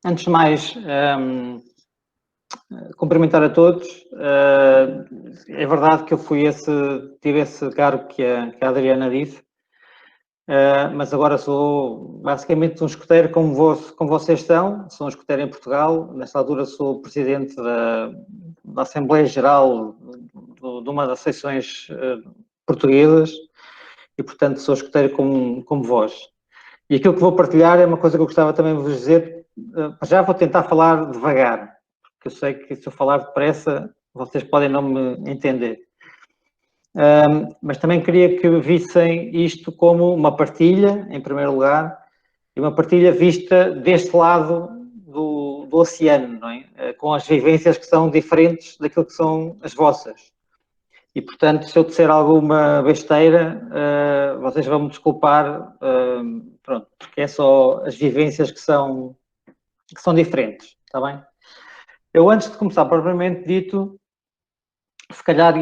Antes de mais, cumprimentar a todos. É verdade que eu tive esse cargo que a Adriana disse, mas agora sou basicamente um escoteiro como vocês estão. Sou um escoteiro em Portugal. Nesta altura sou presidente da Assembleia Geral de uma das seções portuguesas e, portanto, sou escoteiro como vós. E aquilo que vou partilhar é uma coisa que eu gostava também de vos dizer. Já vou tentar falar devagar, porque eu sei que se eu falar depressa, vocês podem não me entender. Mas também queria que vissem isto como uma partilha, em primeiro lugar, e uma partilha vista deste lado do oceano, não é? Com as vivências que são diferentes daquilo que são as vossas. E, portanto, se eu disser alguma besteira, vocês vão me desculpar, pronto, porque é só as vivências que são diferentes, está bem? Eu, antes de começar, propriamente dito, se calhar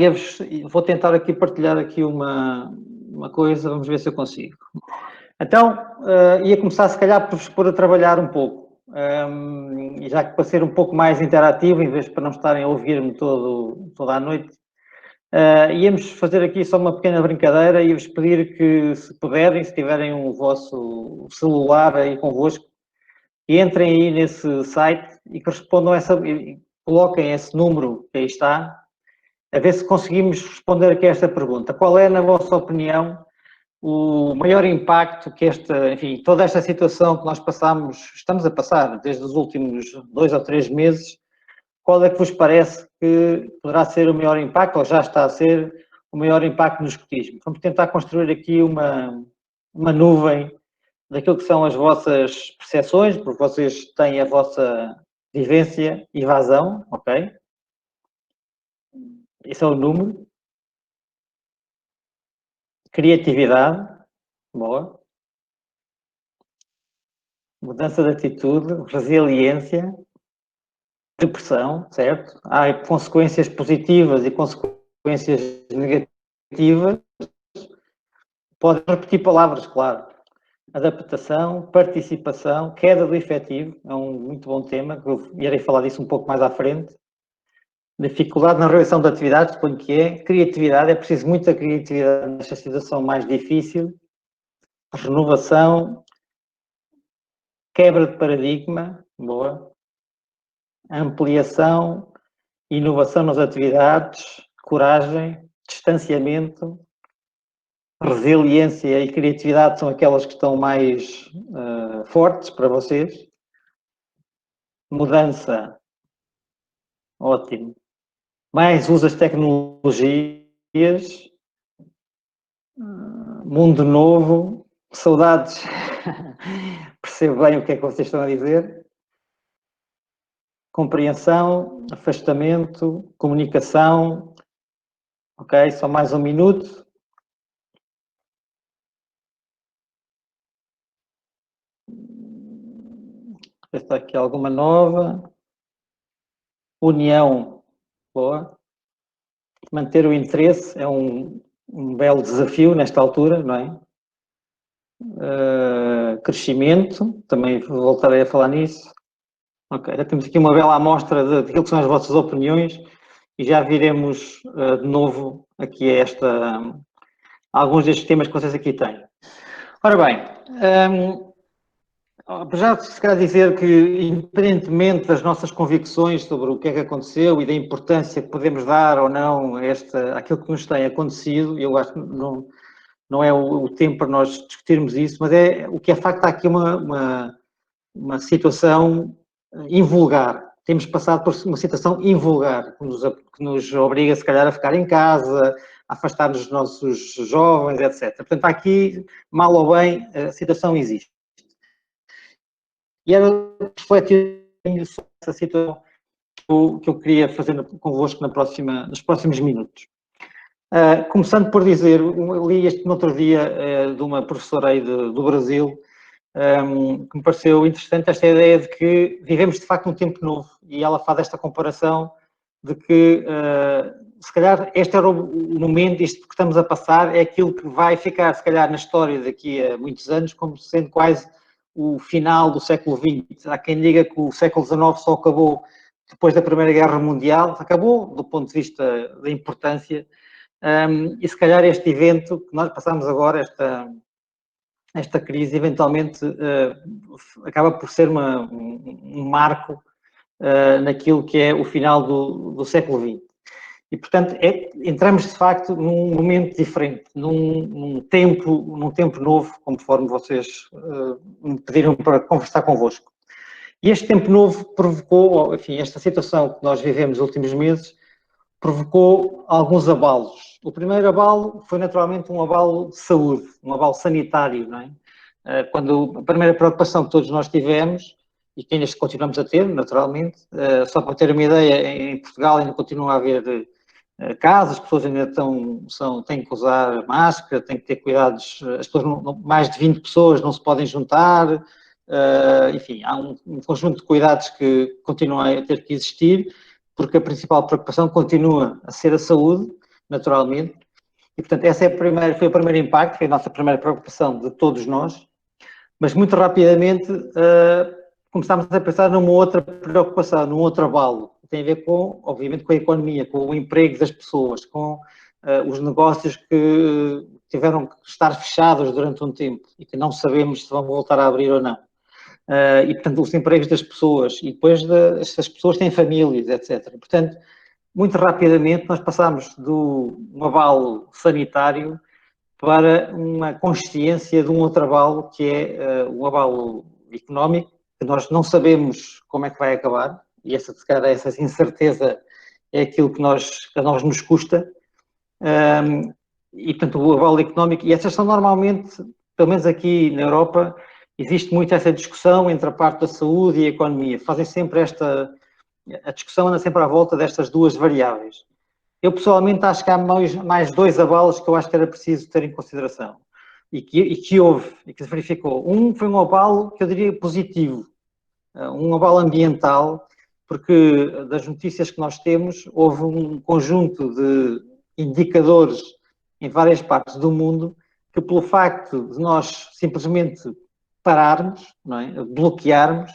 vou tentar aqui partilhar aqui uma coisa, vamos ver se eu consigo. Então, ia começar, se calhar, por vos pôr a trabalhar um pouco, e já que para ser um pouco mais interativo, em vez de para não estarem a ouvir-me toda a noite, íamos fazer aqui só uma pequena brincadeira e vos pedir que, se puderem, se tiverem o vosso celular aí convosco, entrem aí nesse site e que respondam coloquem esse número que aí está, a ver se conseguimos responder aqui a esta pergunta. Qual é, na vossa opinião, o maior impacto que toda esta situação que nós estamos a passar desde os últimos 2 ou 3 meses, qual é que vos parece que poderá ser o maior impacto, ou já está a ser o maior impacto no escotismo? Vamos tentar construir aqui uma nuvem daquilo que são as vossas percepções, porque vocês têm a vossa vivência e vazão, ok? Esse é o número. Criatividade, boa. Mudança de atitude, resiliência, depressão, certo? Há consequências positivas e consequências negativas. Podem repetir palavras, claro. Adaptação, participação, queda do efetivo, é um muito bom tema, que eu irei falar disso um pouco mais à frente. Dificuldade na realização de atividades, suponho que é. Criatividade, é preciso muita criatividade nesta situação mais difícil. Renovação, quebra de paradigma, boa. Ampliação, inovação nas atividades, coragem, distanciamento, resiliência e criatividade são aquelas que estão mais fortes para vocês. Mudança, ótimo. Mais uso das tecnologias, mundo novo, saudades, percebo bem o que é que vocês estão a dizer. Compreensão, afastamento, comunicação. Ok, só mais um minuto. Está aqui alguma nova. União, boa. Manter o interesse é um belo desafio nesta altura, não é? Crescimento, também voltarei a falar nisso. Ok, já temos aqui uma bela amostra daquilo que são as vossas opiniões e já viremos de novo aqui alguns destes temas que vocês aqui têm. Ora bem, já se calhar dizer que, independentemente das nossas convicções sobre o que é que aconteceu e da importância que podemos dar ou não àquilo que nos tem acontecido, eu acho que não é o tempo para nós discutirmos isso, mas o que é facto, há aqui uma situação invulgar. Temos passado por uma situação invulgar, que nos obriga, se calhar, a ficar em casa, a afastar-nos dos nossos jovens, etc. Portanto, aqui, mal ou bem, a situação existe. E era refletir sobre essa situação que eu queria fazer convosco nos próximos minutos. Começando por dizer, li este no outro dia de uma professora aí do Brasil, que me pareceu interessante esta ideia de que vivemos de facto um tempo novo, e ela faz esta comparação de que se calhar este era o momento, isto que estamos a passar é aquilo que vai ficar se calhar na história daqui a muitos anos como sendo quase o final do século XX. Há quem diga que o século XIX só acabou depois da Primeira Guerra Mundial, acabou do ponto de vista da importância, e se calhar este evento que nós passamos agora, esta crise, eventualmente acaba por ser um marco naquilo que é o final do século XX. E, portanto, entramos, de facto, num momento diferente, num tempo novo, conforme vocês me pediram para conversar convosco. E este tempo novo provocou, enfim, esta situação que nós vivemos nos últimos meses, provocou alguns abalos. O primeiro abalo foi, naturalmente, um abalo de saúde, um abalo sanitário, não é? Quando a primeira preocupação que todos nós tivemos, e que ainda continuamos a ter, naturalmente, só para ter uma ideia, em Portugal ainda continua a haver casos, as pessoas ainda têm que usar máscara, têm que ter cuidados, as pessoas mais de 20 pessoas não se podem juntar, enfim, há um conjunto de cuidados que continuam a ter que existir, porque a principal preocupação continua a ser a saúde, naturalmente, e portanto essa foi o primeiro impacto, foi a nossa primeira preocupação de todos nós, mas muito rapidamente começámos a pensar numa outra preocupação, num outro abalo, que tem a ver com, obviamente, com a economia, com o emprego das pessoas, com os negócios que tiveram que estar fechados durante um tempo e que não sabemos se vão voltar a abrir ou não. E, portanto, os empregos das pessoas, e depois essas pessoas têm famílias, etc. Portanto, muito rapidamente nós passámos do abalo sanitário para uma consciência de um outro abalo, que é um abalo económico, que nós não sabemos como é que vai acabar, e essa incerteza é aquilo que a nós nos custa, e portanto o abalo económico, e essas são normalmente, pelo menos aqui na Europa, existe muito essa discussão entre a parte da saúde e a economia, fazem sempre a discussão anda sempre à volta destas duas variáveis. Eu pessoalmente acho que há mais dois abalos que eu acho que era preciso ter em consideração, e que houve, e que se verificou. Um foi um abalo que eu diria positivo, um abalo ambiental, porque das notícias que nós temos, houve um conjunto de indicadores em várias partes do mundo que, pelo facto de nós simplesmente pararmos, não é, bloquearmos,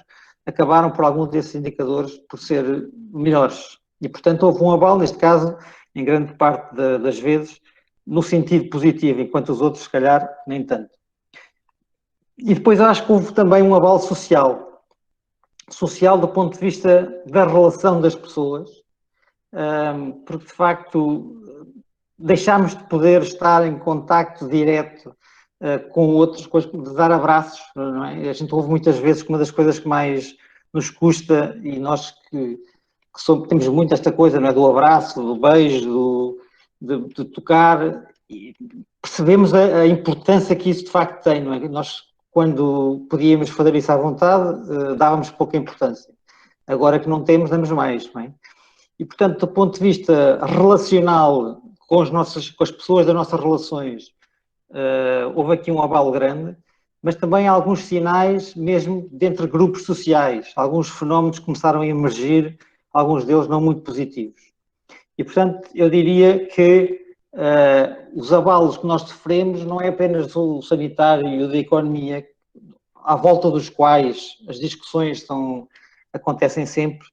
acabaram por alguns desses indicadores por ser melhores. E, portanto, houve um abalo, neste caso, em grande parte das vezes, no sentido positivo, enquanto os outros, se calhar, nem tanto. E depois acho que houve também um abalo social. Social do ponto de vista da relação das pessoas, porque, de facto, deixámos de poder estar em contacto direto com outros, de dar abraços, não é? A gente ouve muitas vezes que uma das coisas que mais nos custa, e nós temos muito esta coisa, não é? Do abraço, do beijo, de tocar, e percebemos a importância que isso de facto tem, não é? Nós, quando podíamos fazer isso à vontade, dávamos pouca importância. Agora que não temos, damos mais, não é? E, portanto, do ponto de vista relacional com as pessoas das nossas relações, houve aqui um abalo grande, mas também há alguns sinais, mesmo dentro de grupos sociais, alguns fenómenos começaram a emergir, alguns deles não muito positivos. E, portanto, eu diria que os abalos que nós sofremos não é apenas o sanitário e o da economia, à volta dos quais as discussões acontecem sempre,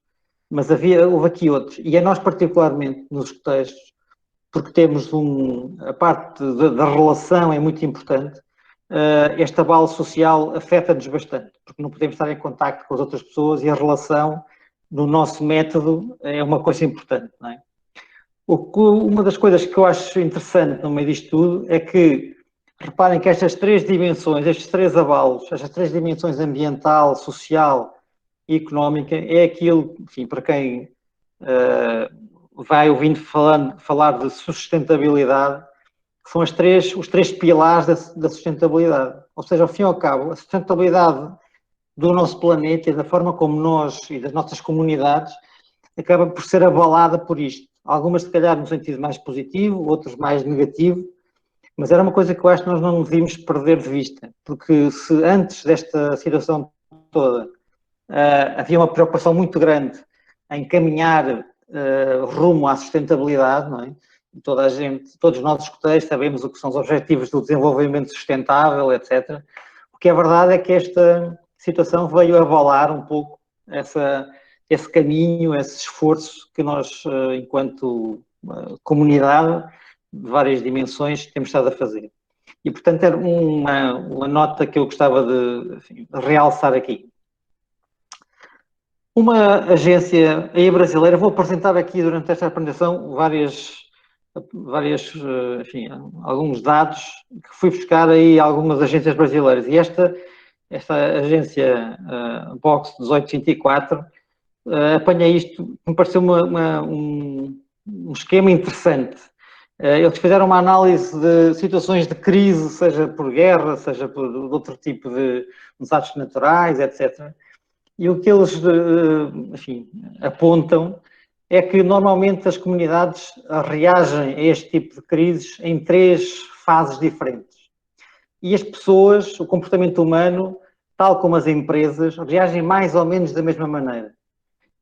mas houve aqui outros. E a nós, particularmente, nos textos, porque temos a parte da relação é muito importante, este abalo social afeta-nos bastante, porque não podemos estar em contacto com as outras pessoas e a relação, no nosso método, é uma coisa importante, não é? Uma das coisas que eu acho interessante no meio disto tudo é que, reparem que estas três dimensões, estes três abalos, estas três dimensões ambiental, social e económica, é aquilo, enfim, para quem vai ouvindo falar de sustentabilidade, que são os três pilares da sustentabilidade. Ou seja, ao fim e ao cabo, a sustentabilidade do nosso planeta e da forma como nós e das nossas comunidades acaba por ser abalada por isto. Algumas, se calhar, no sentido mais positivo, outras mais negativo, mas era uma coisa que eu acho que nós não devíamos perder de vista, porque se antes desta situação toda havia uma preocupação muito grande em caminhar rumo à sustentabilidade, não é? Todos nós escuteiros sabemos o que são os objetivos do desenvolvimento sustentável, etc. O que é verdade é que esta situação veio abalar um pouco esse caminho, esse esforço que nós, enquanto comunidade, de várias dimensões, temos estado a fazer. E, portanto, era uma nota que eu gostava de, enfim, realçar aqui. Uma agência aí brasileira, vou apresentar aqui durante esta apresentação enfim, alguns dados que fui buscar aí algumas agências brasileiras. E esta agência Box 1824, apanhei isto, me pareceu um esquema interessante. Eles fizeram uma análise de situações de crise, seja por guerra, seja por outro tipo de desastres naturais, etc. E o que eles, enfim, apontam é que normalmente as comunidades reagem a este tipo de crises em 3 fases diferentes. E as pessoas, o comportamento humano, tal como as empresas, reagem mais ou menos da mesma maneira.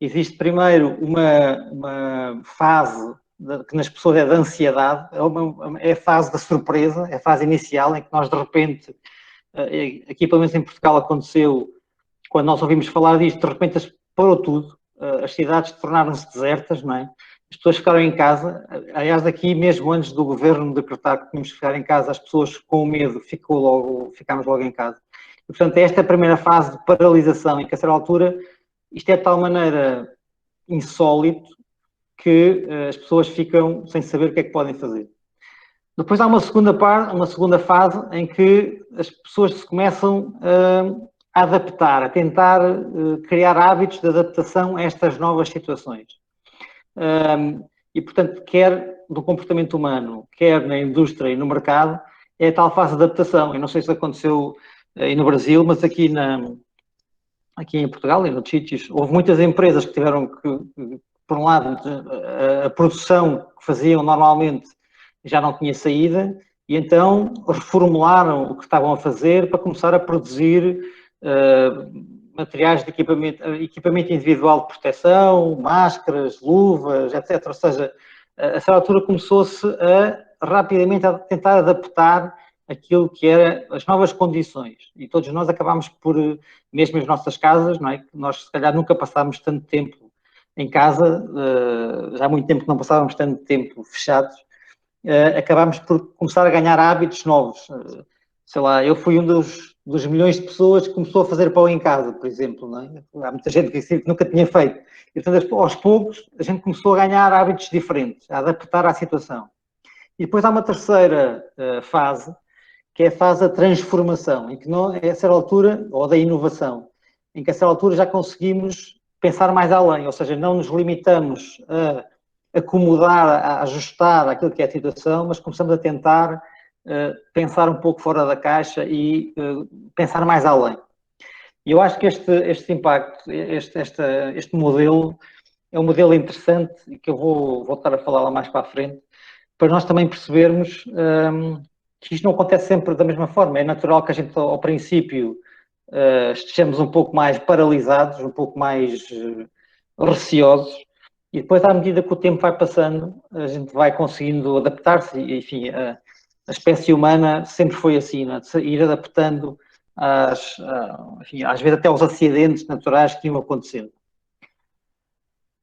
Existe primeiro uma fase que nas pessoas é de ansiedade, é a fase da surpresa, é a fase inicial em que nós de repente, aqui pelo menos em Portugal aconteceu, quando nós ouvimos falar disto, de repente parou tudo, as cidades tornaram-se desertas, não é? As pessoas ficaram em casa, aliás, daqui mesmo antes do governo decretar que tínhamos que ficar em casa, as pessoas com medo ficámos logo em casa. E, portanto, esta é a primeira fase de paralisação, em que a certa altura isto é de tal maneira insólito que as pessoas ficam sem saber o que é que podem fazer. Depois há uma segunda fase em que as pessoas se começam a adaptar, a tentar criar hábitos de adaptação a estas novas situações. E, portanto, quer do comportamento humano, quer na indústria e no mercado, é a tal fase de adaptação. Eu não sei se aconteceu aí no Brasil, mas aqui em Portugal e noutros sítios, houve muitas empresas que tiveram que, por um lado, a produção que faziam normalmente já não tinha saída, e então reformularam o que estavam a fazer para começar a produzir materiais de equipamento individual de proteção, máscaras, luvas, etc. Ou seja, a essa altura começou-se rapidamente a tentar adaptar aquilo que eram as novas condições. E todos nós acabámos por, mesmo as nossas casas, não é? Nós se calhar nunca passámos tanto tempo em casa, já há muito tempo que não passávamos tanto tempo fechados, acabámos por começar a ganhar hábitos novos. Sei lá, eu fui um dos milhões de pessoas que começou a fazer pão em casa, por exemplo, não é? Há muita gente que nunca tinha feito. E, portanto, aos poucos, a gente começou a ganhar hábitos diferentes, a adaptar à situação. E depois há uma terceira fase, que é a fase da transformação, em que não, a essa altura, ou da inovação, em que a essa altura já conseguimos pensar mais além, ou seja, não nos limitamos a acomodar, a ajustar aquilo que é a situação, mas começamos a tentar pensar um pouco fora da caixa e pensar mais além. E eu acho que este impacto, este modelo, é um modelo interessante e que eu vou voltar a falar lá mais para a frente, para nós também percebermos que isto não acontece sempre da mesma forma. É natural que a gente, ao princípio, estejamos um pouco mais paralisados, um pouco mais receosos, e depois, à medida que o tempo vai passando, a gente vai conseguindo adaptar-se, e, enfim, a espécie humana sempre foi assim, não é? De ir adaptando, enfim, às vezes até aos acidentes naturais que iam acontecendo.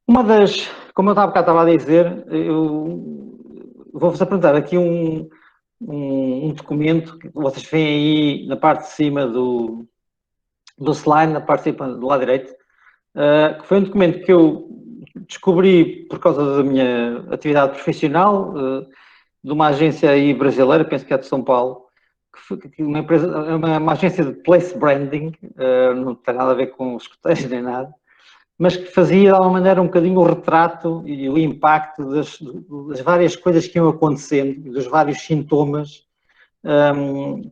Como eu estava a dizer, eu vou-vos apresentar aqui um documento que vocês veem aí na parte de cima do slide, na parte de cima do lado direito, que foi um documento que eu descobri por causa da minha atividade profissional, de uma agência aí brasileira, penso que é de São Paulo, que uma empresa, uma agência de place branding, não tem nada a ver com os escuteiros nem nada, mas que fazia de alguma maneira um bocadinho o retrato e o impacto das várias coisas que iam acontecendo, dos vários sintomas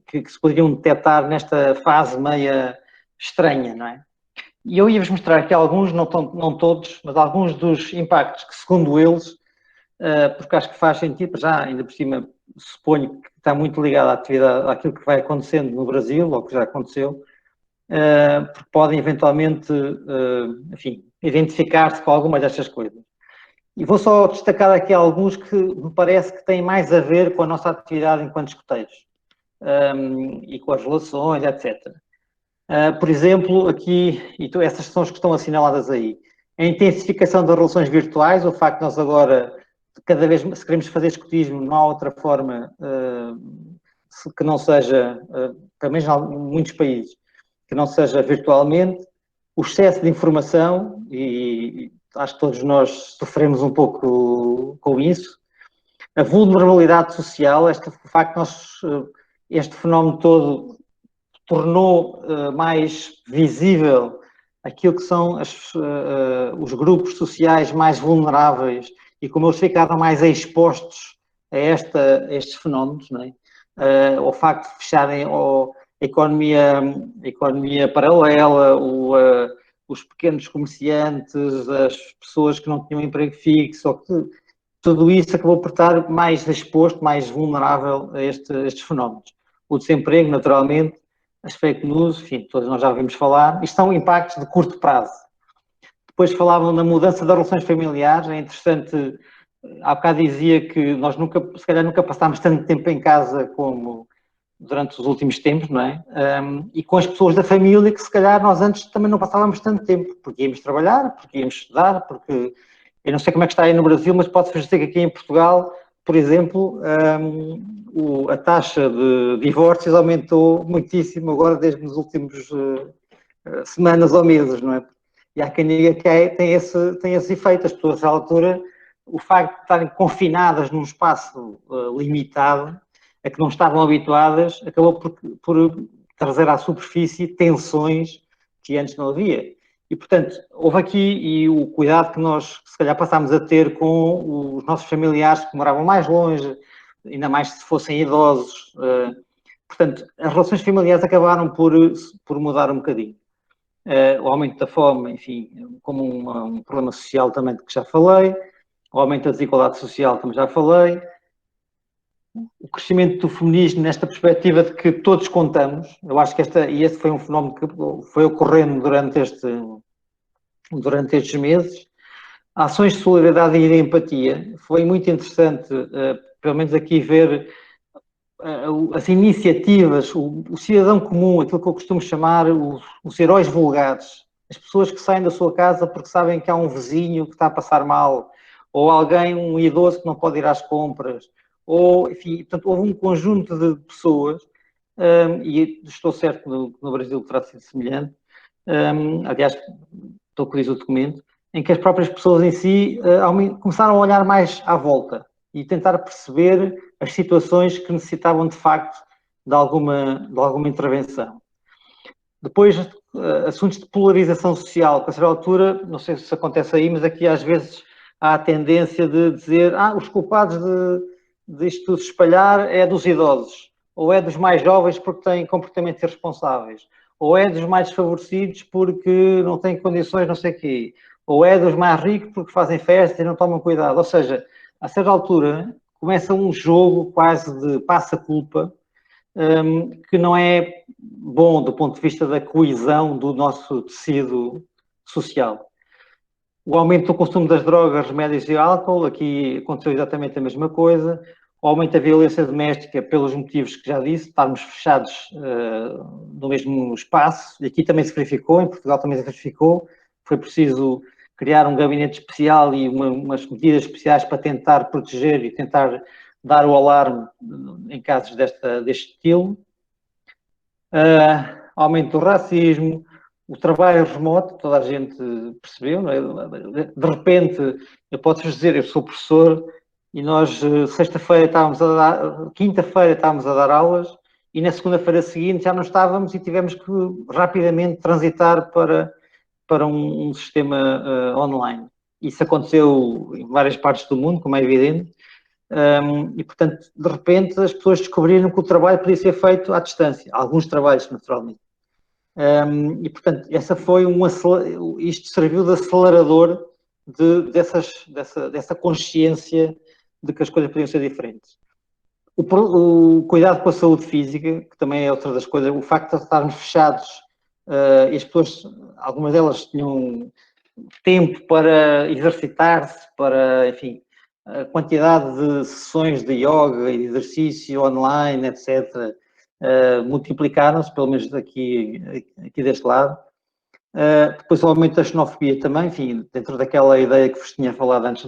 que se poderiam detectar nesta fase meia estranha, não é? E eu ia-vos mostrar aqui alguns, não todos, mas alguns dos impactos que, segundo eles, porque acho que faz sentido, já ainda por cima, suponho que está muito ligado à atividade, àquilo que vai acontecendo no Brasil, ou que já aconteceu, porque podem eventualmente, enfim, identificar-se com algumas destas coisas. E vou só destacar aqui alguns que me parece que têm mais a ver com a nossa atividade enquanto escuteiros. e com as relações, etc. Por exemplo, aqui, essas são as que estão assinaladas aí. A intensificação das relações virtuais, o facto de nós agora, cada vez, se queremos fazer escotismo, não há outra forma que não seja, pelo menos em muitos países, que não seja virtualmente. O excesso de informação, e acho que todos nós sofremos um pouco com isso. A vulnerabilidade social, o facto de nós, este fenómeno todo tornou mais visível aquilo que são os grupos sociais mais vulneráveis e como eles ficaram mais expostos a estes fenómenos, não é? O facto de fecharem a economia paralela, os pequenos comerciantes, as pessoas que não tinham emprego fixo, tudo isso acabou por estar mais exposto, mais vulnerável a estes fenómenos. O desemprego, naturalmente, as fake news, enfim, todos nós já ouvimos falar, isto são impactos de curto prazo. Depois falavam da mudança das relações familiares, é interessante, há bocado dizia que nós se calhar nunca passámos tanto tempo em casa como durante os últimos tempos, não é? E com as pessoas da família que se calhar nós antes também não passávamos tanto tempo, porque íamos trabalhar, porque íamos estudar, porque eu não sei como é que está aí no Brasil, mas posso-vos dizer que aqui em Portugal, por exemplo, a taxa de divórcios aumentou muitíssimo agora desde os últimos semanas ou meses, não é? E há quem diga que tem esse efeito. As pessoas, à altura, o facto de estarem confinadas num espaço limitado, a que não estavam habituadas, acabou por trazer à superfície tensões que antes não havia. E, portanto, houve aqui e o cuidado que nós, se calhar, passámos a ter com os nossos familiares que moravam mais longe, ainda mais se fossem idosos. Portanto, as relações familiares acabaram por mudar um bocadinho. O aumento da fome, enfim, como um problema social também de que já falei, o aumento da desigualdade social também já falei, o crescimento do feminismo nesta perspectiva de que todos contamos. Eu acho que esse foi um fenómeno que foi ocorrendo durante estes meses. Ações de solidariedade e de empatia. Foi muito interessante, pelo menos aqui, ver as iniciativas, o cidadão comum, aquilo que eu costumo chamar os heróis vulgares. As pessoas que saem da sua casa porque sabem que há um vizinho que está a passar mal, ou alguém, um idoso que não pode ir às compras, ou, enfim, portanto, houve um conjunto de pessoas, e estou certo que no Brasil terá sido semelhante, aliás, estou com isso o documento, em que as próprias pessoas em si começaram a olhar mais à volta e tentar perceber as situações que necessitavam de facto de alguma intervenção. Depois, assuntos de polarização social, que a certa altura, não sei se acontece aí, mas aqui às vezes há a tendência de dizer os culpados disto tudo se espalhar é dos idosos, ou é dos mais jovens porque têm comportamentos irresponsáveis, ou é dos mais desfavorecidos porque não têm condições não sei o quê, ou é dos mais ricos porque fazem festas e não tomam cuidado. Ou seja, a certa altura começa um jogo quase de passa-culpa, que não é bom do ponto de vista da coesão do nosso tecido social. O aumento do consumo das drogas, remédios e álcool, aqui aconteceu exatamente a mesma coisa. O aumento da violência doméstica, pelos motivos que já disse, estarmos fechados no mesmo espaço, e aqui também se verificou, em Portugal também se verificou, foi preciso criar um gabinete especial e umas medidas especiais para tentar proteger e tentar dar o alarme em casos deste estilo. Aumento do racismo, o trabalho remoto, toda a gente percebeu, não é? De repente, eu posso-vos dizer, eu sou professor e nós, quinta-feira estávamos a dar aulas e na segunda-feira seguinte já não estávamos e tivemos que rapidamente transitar para um sistema online. Isso aconteceu em várias partes do mundo, como é evidente, e, portanto, de repente as pessoas descobriram que o trabalho podia ser feito à distância, alguns trabalhos, naturalmente. E, portanto, isto serviu de acelerador dessa consciência de que as coisas podiam ser diferentes. O cuidado com a saúde física, que também é outra das coisas, o facto de estarmos fechados, e as pessoas, algumas delas tinham tempo para exercitar-se, enfim, a quantidade de sessões de yoga e de exercício online, etc., multiplicaram-se, pelo menos aqui deste lado. Depois o aumento da xenofobia também, enfim, dentro daquela ideia que vos tinha falado antes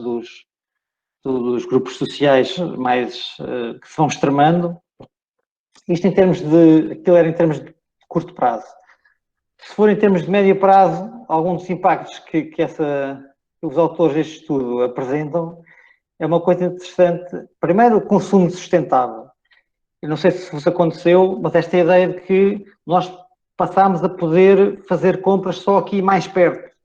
dos grupos sociais mais que se vão extremando. Isto em termos aquilo era em termos de curto prazo. Se for em termos de médio prazo, alguns dos impactos que os autores deste estudo apresentam é uma coisa interessante. Primeiro, o consumo sustentável. Eu não sei se vos aconteceu, mas esta ideia de que nós passámos a poder fazer compras só aqui mais perto.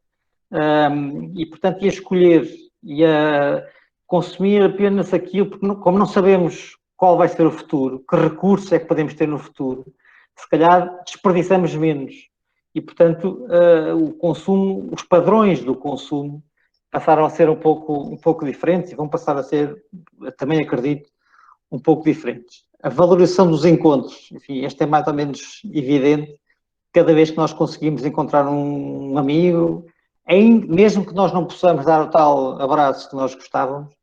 E, portanto, ia escolher e a consumir apenas aquilo, porque como não sabemos qual vai ser o futuro, que recursos é que podemos ter no futuro, se calhar desperdiçamos menos. E, portanto, o consumo, os padrões do consumo passaram a ser um pouco diferentes e vão passar a ser, também acredito, um pouco diferentes. A valorização dos encontros, enfim, este é mais ou menos evidente. Cada vez que nós conseguimos encontrar um amigo, mesmo que nós não possamos dar o tal abraço que nós gostávamos,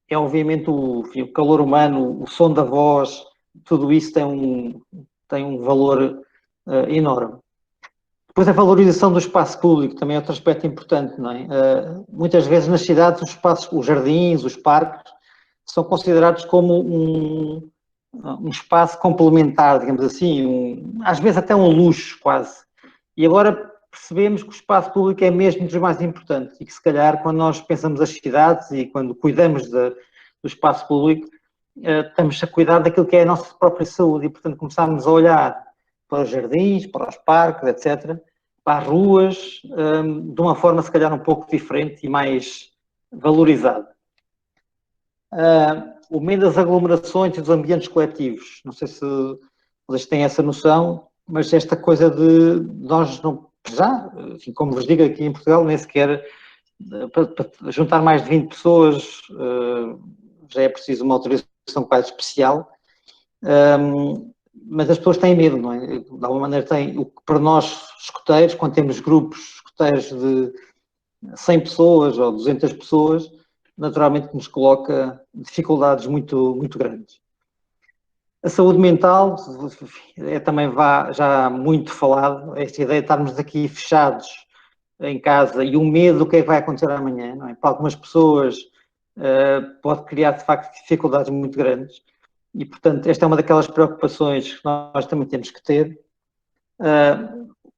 é obviamente o calor humano, o som da voz, tudo isso tem um valor enorme. Depois a valorização do espaço público também é outro aspecto importante, não é? Muitas vezes nas cidades os espaços, os jardins, os parques, são considerados como um espaço complementar, digamos assim, às vezes até um luxo quase. E agora percebemos que o espaço público é mesmo dos mais importantes e que se calhar quando nós pensamos as cidades e quando cuidamos do espaço público, estamos a cuidar daquilo que é a nossa própria saúde e, portanto, começamos a olhar para os jardins, para os parques, etc., para as ruas, de uma forma se calhar um pouco diferente e mais valorizada. O medo das aglomerações e dos ambientes coletivos. Não sei se vocês têm essa noção, mas esta coisa de nós não, já, enfim, como vos digo aqui em Portugal, nem sequer para juntar mais de 20 pessoas já é preciso uma autorização quase especial, mas as pessoas têm medo, não é? De alguma maneira têm, o que para nós escoteiros, quando temos grupos escoteiros de 100 pessoas ou 200 pessoas, naturalmente nos coloca dificuldades muito, muito grandes. A saúde mental é também já muito falado, esta ideia de estarmos aqui fechados em casa e o medo do que é que vai acontecer amanhã, não é? Para algumas pessoas pode criar de facto dificuldades muito grandes e, portanto, esta é uma daquelas preocupações que nós também temos que ter.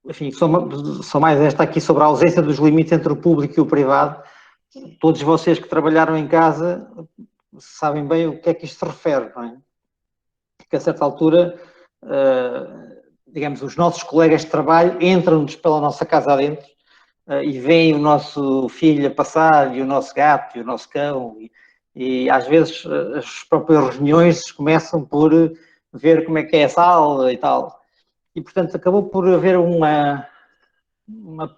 Enfim, só mais esta aqui sobre a ausência dos limites entre o público e o privado. Todos vocês que trabalharam em casa sabem bem o que é que isto se refere, não é? Porque a certa altura, digamos, os nossos colegas de trabalho entram-nos pela nossa casa adentro e veem o nosso filho a passar e o nosso gato e o nosso cão e às vezes as próprias reuniões começam por ver como é que é a sala e tal. E, portanto, acabou por haver uma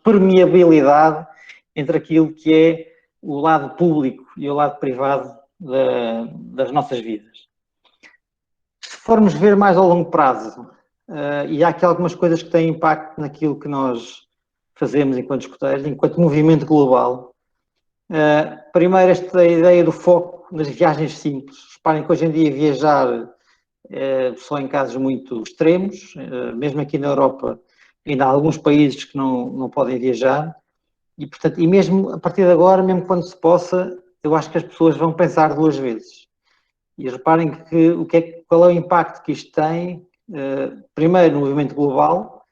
permeabilidade entre aquilo que é o lado público e o lado privado das nossas vidas. Se formos ver mais ao longo prazo, e há aqui algumas coisas que têm impacto naquilo que nós fazemos enquanto escuteiros, enquanto movimento global. Primeiro, esta ideia do foco nas viagens simples. Reparem que hoje em dia viajar só em casos muito extremos, mesmo aqui na Europa ainda há alguns países que não podem viajar, e portanto, e mesmo a partir de agora, mesmo quando se possa, eu acho que as pessoas vão pensar duas vezes. E reparem qual é o impacto que isto tem, primeiro no movimento global,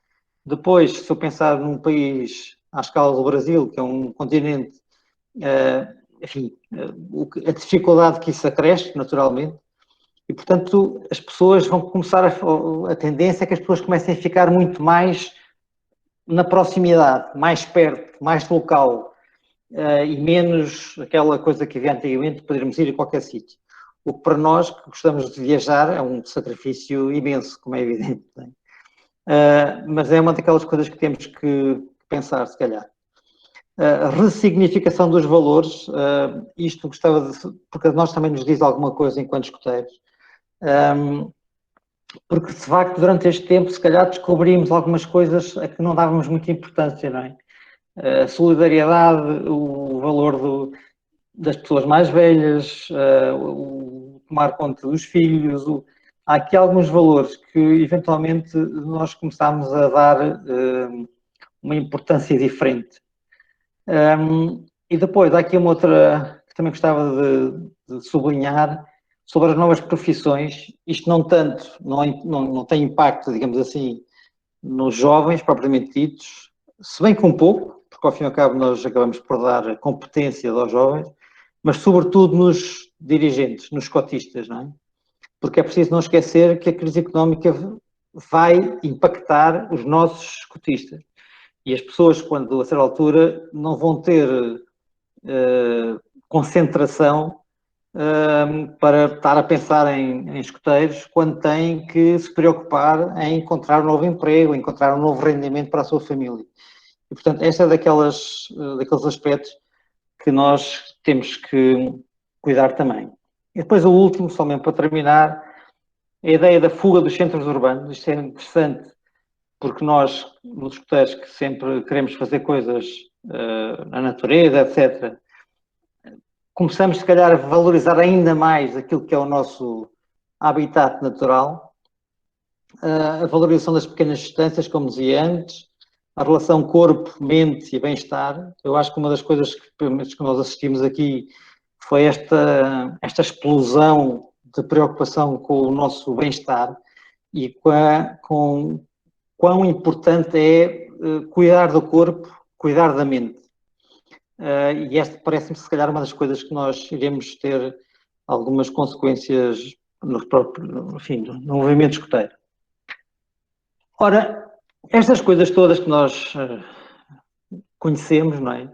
depois, se eu pensar num país à escala do Brasil, que é um continente, enfim, a dificuldade que isso acresce, naturalmente, e, portanto, as pessoas vão começar a tendência é que as pessoas comecem a ficar muito mais na proximidade, mais perto, mais local, e menos aquela coisa que havia antigamente, podermos ir a qualquer sítio. O que para nós, que gostamos de viajar, é um sacrifício imenso, como é evidente. Mas é uma daquelas coisas que temos que pensar, se calhar. A ressignificação dos valores, isto gostava de... Porque a nós também nos diz alguma coisa enquanto escuteiros. Porque, de facto, durante este tempo, se calhar descobrimos algumas coisas a que não dávamos muita importância, não é? A solidariedade, o valor das pessoas mais velhas, o tomar conta dos filhos, há aqui alguns valores que, eventualmente, nós começámos a dar uma importância diferente. E depois, há aqui uma outra que também gostava de sublinhar, sobre as novas profissões. Isto não tanto, não tem impacto, digamos assim, nos jovens, propriamente ditos, se bem que um pouco, porque ao fim e ao cabo nós acabamos por dar competência aos jovens, mas sobretudo nos dirigentes, nos cotistas, não é? Porque é preciso não esquecer que a crise económica vai impactar os nossos cotistas. E as pessoas, quando a certa altura, não vão ter concentração para estar a pensar em escuteiros, quando têm que se preocupar em encontrar um novo emprego, encontrar um novo rendimento para a sua família. E, portanto, este é daqueles aspectos que nós temos que cuidar também. E depois o último, só mesmo para terminar, a ideia da fuga dos centros urbanos. Isto é interessante, porque nós, nos escuteiros, que sempre queremos fazer coisas na natureza, etc., começamos, se calhar, a valorizar ainda mais aquilo que é o nosso habitat natural, a valorização das pequenas distâncias, como dizia antes, a relação corpo, mente e bem-estar. Eu acho que uma das coisas que nós assistimos aqui foi esta explosão de preocupação com o nosso bem-estar e com quão importante é cuidar do corpo, cuidar da mente. E esta parece-me, se calhar, uma das coisas que nós iremos ter algumas consequências no movimento escoteiro. Ora, estas coisas todas que nós conhecemos, não é?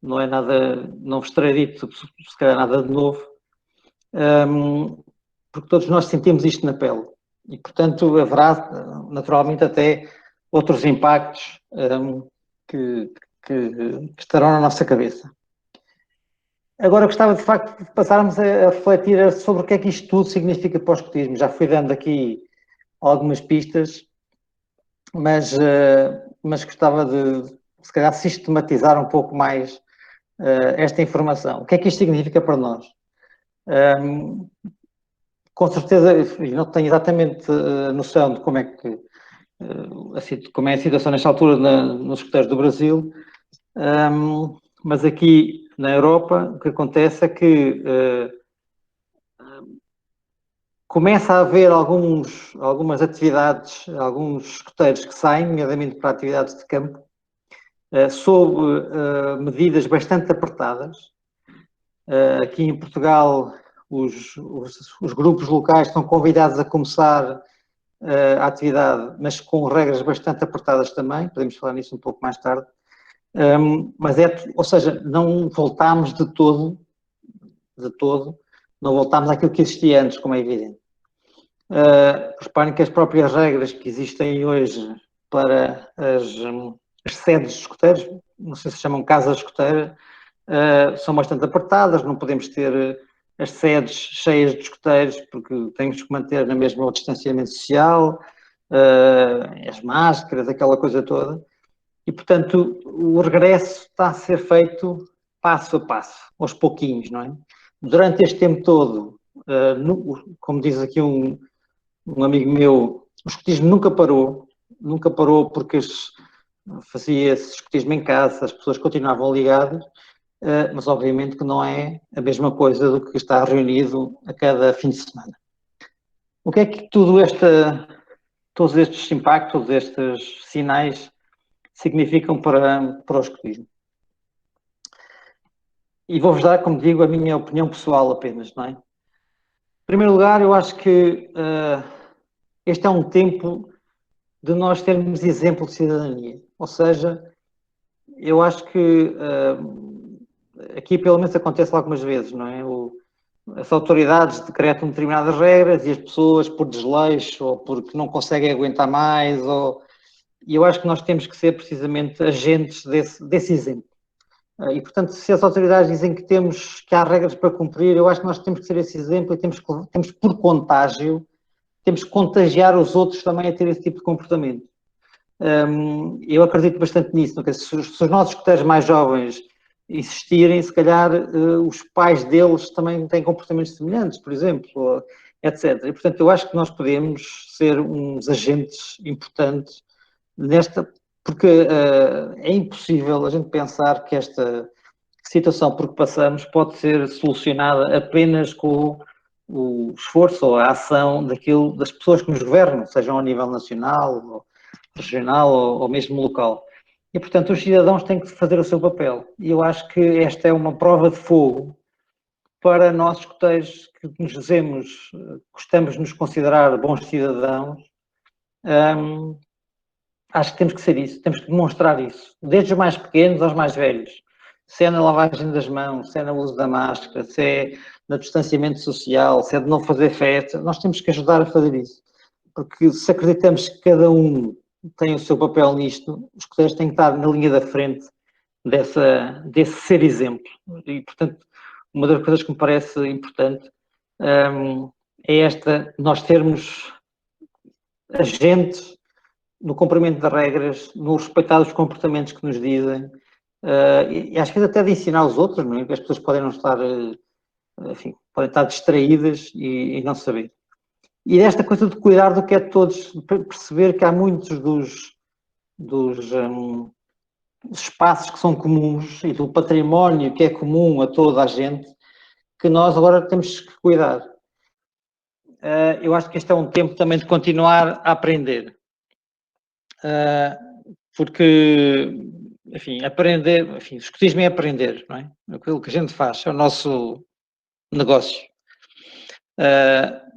Não é nada, não vos terei dito, se calhar, nada de novo, porque todos nós sentimos isto na pele. E, portanto, haverá, naturalmente, até outros impactos que estarão na nossa cabeça. Agora gostava, de facto, de passarmos a refletir sobre o que é que isto tudo significa para o escotismo. Já fui dando aqui algumas pistas, mas gostava de, se calhar, sistematizar um pouco mais esta informação. O que é que isto significa para nós? Com certeza, não tenho exatamente noção de como é que como é a situação nesta altura nos escuteiros do Brasil, mas aqui na Europa o que acontece é que começa a haver algumas atividades, alguns escuteiros que saem, nomeadamente para atividades de campo, sob medidas bastante apertadas. Aqui em Portugal, os grupos locais estão convidados a começar a atividade, mas com regras bastante apertadas também, podemos falar nisso um pouco mais tarde. Mas ou seja, não voltámos de todo, não voltámos àquilo que existia antes, como é evidente. Reparem que as próprias regras que existem hoje para as sedes de escuteiros, não sei se chamam casas escuteiras, são bastante apertadas, não podemos ter as sedes cheias de escuteiros, porque temos que manter na mesma o distanciamento social, as máscaras, aquela coisa toda. E, portanto, o regresso está a ser feito passo a passo, aos pouquinhos, não é? Durante este tempo todo, como diz aqui um amigo meu, o escotismo nunca parou porque fazia-se escotismo em casa, as pessoas continuavam ligadas, mas obviamente que não é a mesma coisa do que estar reunido a cada fim de semana. O que é que todos estes impactos, todos estes sinais significam para o escotismo? E vou-vos dar, como digo, a minha opinião pessoal apenas, não é? Em primeiro lugar, eu acho que este é um tempo de nós termos exemplo de cidadania. Ou seja, eu acho que aqui pelo menos acontece algumas vezes, não é? As autoridades decretam determinadas regras e as pessoas, por desleixo ou porque não conseguem aguentar mais, e eu acho que nós temos que ser precisamente agentes desse exemplo. E, portanto, se as autoridades dizem que há regras para cumprir, eu acho que nós temos que ser esse exemplo e temos por contágio, temos que contagiar os outros também a ter esse tipo de comportamento. Eu acredito bastante nisso. Se os nossos escuteiros mais jovens insistirem, se calhar os pais deles também têm comportamentos semelhantes, por exemplo. etc. E, portanto, eu acho que nós podemos ser uns agentes importantes nesta, porque é impossível a gente pensar que esta situação por que passamos pode ser solucionada apenas com o esforço ou a ação das pessoas que nos governam, sejam a nível nacional, ou regional ou mesmo local. E, portanto, os cidadãos têm que fazer o seu papel. E eu acho que esta é uma prova de fogo para nós escuteiros que nos dizemos, gostamos de nos considerar bons cidadãos. Acho que temos que ser isso, temos que demonstrar isso, desde os mais pequenos aos mais velhos. Se é na lavagem das mãos, se é no uso da máscara, se é no distanciamento social, se é de não fazer festa, nós temos que ajudar a fazer isso. Porque se acreditamos que cada um tem o seu papel nisto, os escuteiros têm que estar na linha da frente desse ser exemplo. E, portanto, uma das coisas que me parece importante é nós termos agentes no cumprimento das regras, no respeitar os comportamentos que nos dizem, e às vezes até de ensinar os outros, não é? Porque as pessoas podem não estar, enfim, podem estar distraídas e não saber. E esta coisa de cuidar do que é de todos, perceber que há muitos dos espaços que são comuns e do património que é comum a toda a gente, que nós agora temos que cuidar. Eu acho que este é um tempo também de continuar a aprender. Porque, enfim, o escotismo é aprender, não é? Aquilo que a gente faz, é o nosso negócio.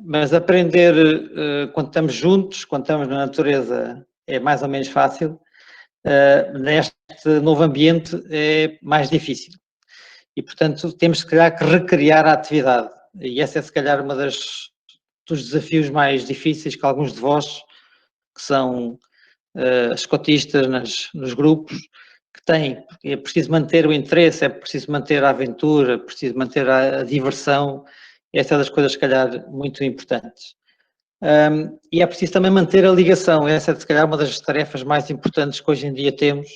Mas aprender quando estamos juntos, quando estamos na natureza, é mais ou menos fácil. Neste novo ambiente é mais difícil. E, portanto, temos, se calhar, que recriar a atividade. E esse é, se calhar, dos desafios mais difíceis que alguns de vós, que são escotistas nos grupos, que têm. É preciso manter o interesse, é preciso manter a aventura, é preciso manter a diversão. Essa é das coisas, se calhar, muito importantes. E é preciso também manter a ligação. Essa é, se calhar, uma das tarefas mais importantes que hoje em dia temos,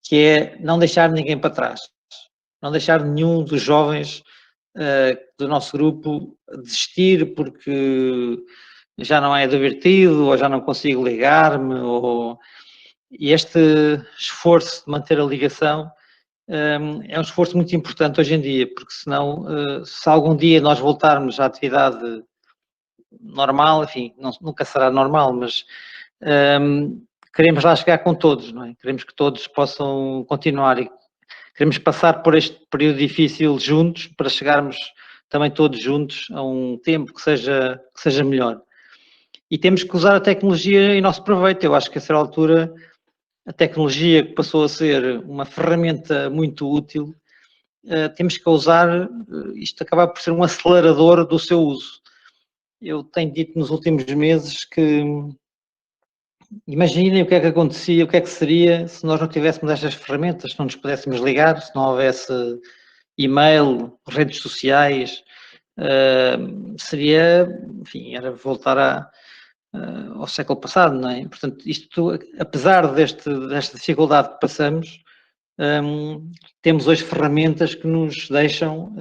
que é não deixar ninguém para trás. Não deixar nenhum dos jovens do nosso grupo desistir porque já não é divertido, ou já não consigo ligar-me, e este esforço de manter a ligação é um esforço muito importante hoje em dia, porque senão, se algum dia nós voltarmos à atividade normal, enfim, nunca será normal, mas queremos lá chegar com todos, não é? Queremos que todos possam continuar e queremos passar por este período difícil juntos para chegarmos também todos juntos a um tempo que seja melhor. E temos que usar a tecnologia em nosso proveito. Eu acho que a certa altura a tecnologia que passou a ser uma ferramenta muito útil, temos que usar, isto acaba por ser um acelerador do seu uso. Eu tenho dito nos últimos meses que imaginem o que é que acontecia, o que é que seria se nós não tivéssemos estas ferramentas, se não nos pudéssemos ligar, se não houvesse e-mail, redes sociais, seria, enfim, era voltar ao século passado, não é? Portanto, isto, apesar desta dificuldade que passamos, temos hoje ferramentas que nos deixam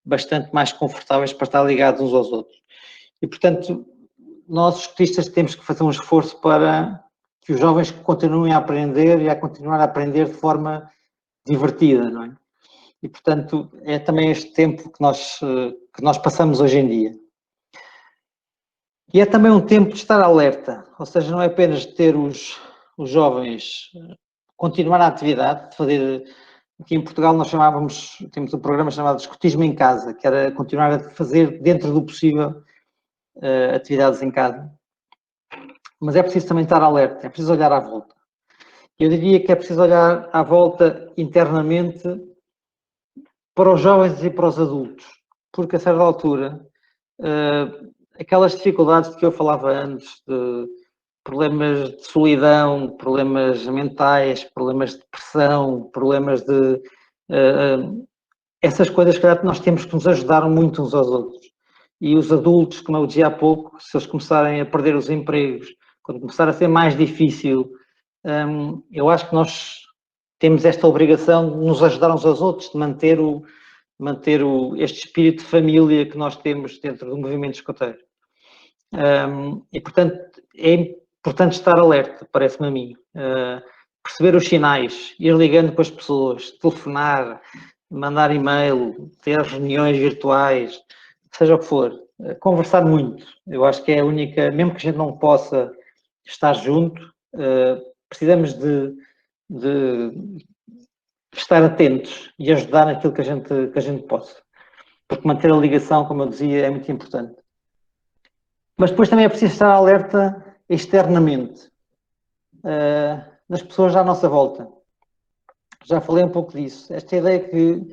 bastante mais confortáveis para estar ligados uns aos outros. E, portanto, nós, escotistas, temos que fazer um esforço para que os jovens continuem a aprender e a continuar a aprender de forma divertida, não é? E, portanto, é também este tempo que nós passamos hoje em dia. E é também um tempo de estar alerta, ou seja, não é apenas ter os jovens continuar a atividade, de fazer. Aqui em Portugal nós temos um programa chamado Escotismo em Casa, que era continuar a fazer, dentro do possível, atividades em casa. Mas é preciso também estar alerta, é preciso olhar à volta. Eu diria que é preciso olhar à volta internamente para os jovens e para os adultos, porque a certa altura, aquelas dificuldades de que eu falava antes, de problemas de solidão, problemas mentais, problemas de depressão, problemas de... essas coisas que nós temos que nos ajudar muito uns aos outros. E os adultos, como eu dizia há pouco, se eles começarem a perder os empregos, quando começar a ser mais difícil, eu acho que nós temos esta obrigação de nos ajudar uns aos outros, de manter manter este espírito de família que nós temos dentro do movimento escoteiro. E, portanto, é importante estar alerta, parece-me a mim. Perceber os sinais, ir ligando com as pessoas, telefonar, mandar e-mail, ter reuniões virtuais, seja o que for. Conversar muito. Eu acho que é a única, mesmo que a gente não possa estar junto, precisamos de estar atentos e ajudar naquilo que a gente possa. Porque manter a ligação, como eu dizia, é muito importante. Mas depois também é preciso estar alerta externamente, das pessoas à nossa volta. Já falei um pouco disso. Esta ideia que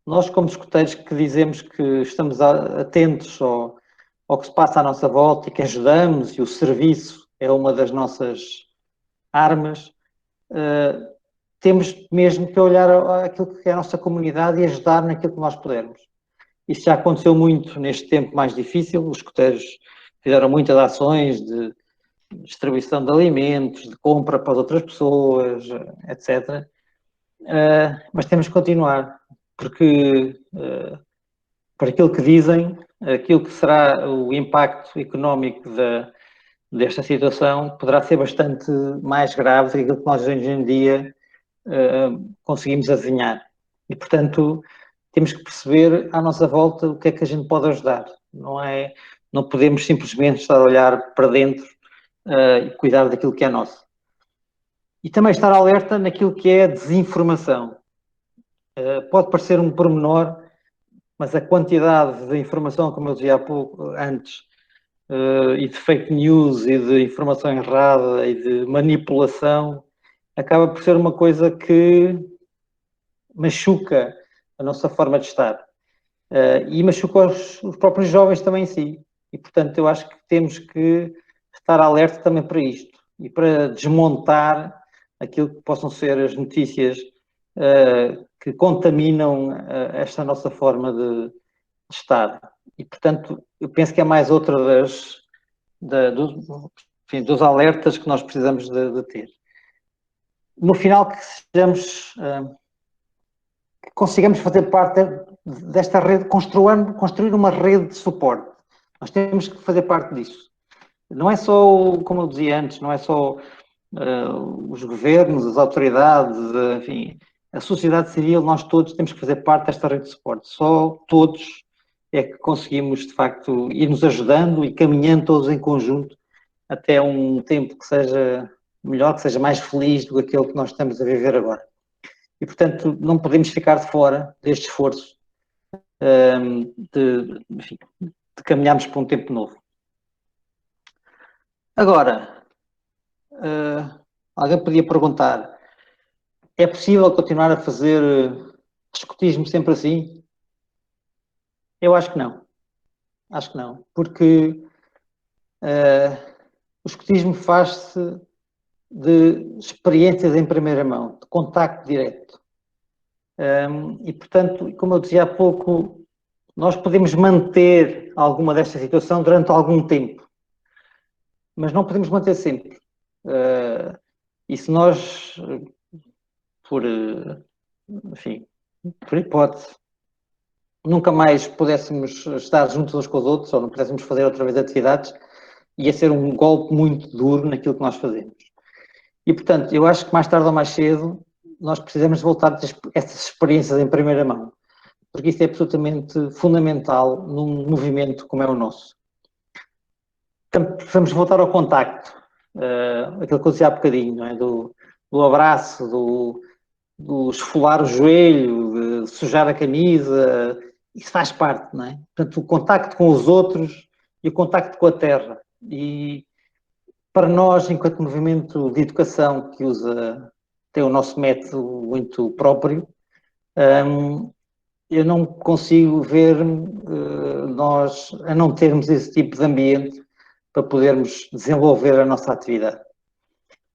nós, como escuteiros, que dizemos que estamos atentos ao que se passa à nossa volta e que ajudamos, e o serviço é uma das nossas armas, temos mesmo que olhar aquilo que é a nossa comunidade e ajudar naquilo que nós pudermos. Isso já aconteceu muito neste tempo mais difícil. Os escuteiros fizeram muitas ações de distribuição de alimentos, de compra para as outras pessoas, etc. Mas temos que continuar, porque por aquilo que dizem, aquilo que será o impacto económico desta situação poderá ser bastante mais grave do que aquilo que nós hoje em dia conseguimos adivinhar. E, portanto, temos que perceber à nossa volta o que é que a gente pode ajudar. Não podemos simplesmente estar a olhar para dentro e cuidar daquilo que é nosso. E também estar alerta naquilo que é a desinformação. Pode parecer um pormenor, mas a quantidade de informação, como eu dizia há pouco, antes, e de fake news, e de informação errada, e de manipulação, acaba por ser uma coisa que machuca a nossa forma de estar. E machuca os próprios jovens também em si. E, portanto, eu acho que temos que estar alerta também para isto e para desmontar aquilo que possam ser as notícias que contaminam esta nossa forma de estar. E, portanto, eu penso que é mais outra dos alertas que nós precisamos de ter. No final, que sejamos, que consigamos fazer parte desta rede, construir uma rede de suporte. Nós temos que fazer parte disso. Não é só, como eu dizia antes, não é só os governos, as autoridades, enfim, a sociedade civil, nós todos temos que fazer parte desta rede de suporte. Só todos é que conseguimos, de facto, ir nos ajudando e caminhando todos em conjunto até um tempo que seja melhor, que seja mais feliz do que aquele que nós estamos a viver agora. E, portanto, não podemos ficar de fora deste esforço enfim, de caminharmos para um tempo novo. Agora, alguém podia perguntar, é possível continuar a fazer escotismo sempre assim? Eu acho que não. Acho que não. Porque o escotismo faz-se de experiências em primeira mão, de contacto direto. E, portanto, como eu dizia há pouco, nós podemos manter alguma desta situação durante algum tempo, mas não podemos manter sempre. E se nós, enfim, por hipótese, nunca mais pudéssemos estar juntos uns com os outros, ou não pudéssemos fazer outra vez atividades, ia ser um golpe muito duro naquilo que nós fazemos. E, portanto, eu acho que mais tarde ou mais cedo nós precisamos voltar a ter essas experiências em primeira mão, porque isso é absolutamente fundamental num movimento como é o nosso. Então, precisamos voltar ao contacto, aquilo que eu dizia há bocadinho, não é? do abraço, do esfolar o joelho, de sujar a camisa, isso faz parte, não é? Portanto, o contacto com os outros e o contacto com a terra. E para nós, enquanto movimento de educação que tem o nosso método muito próprio, eu não consigo ver nós a não termos esse tipo de ambiente para podermos desenvolver a nossa atividade.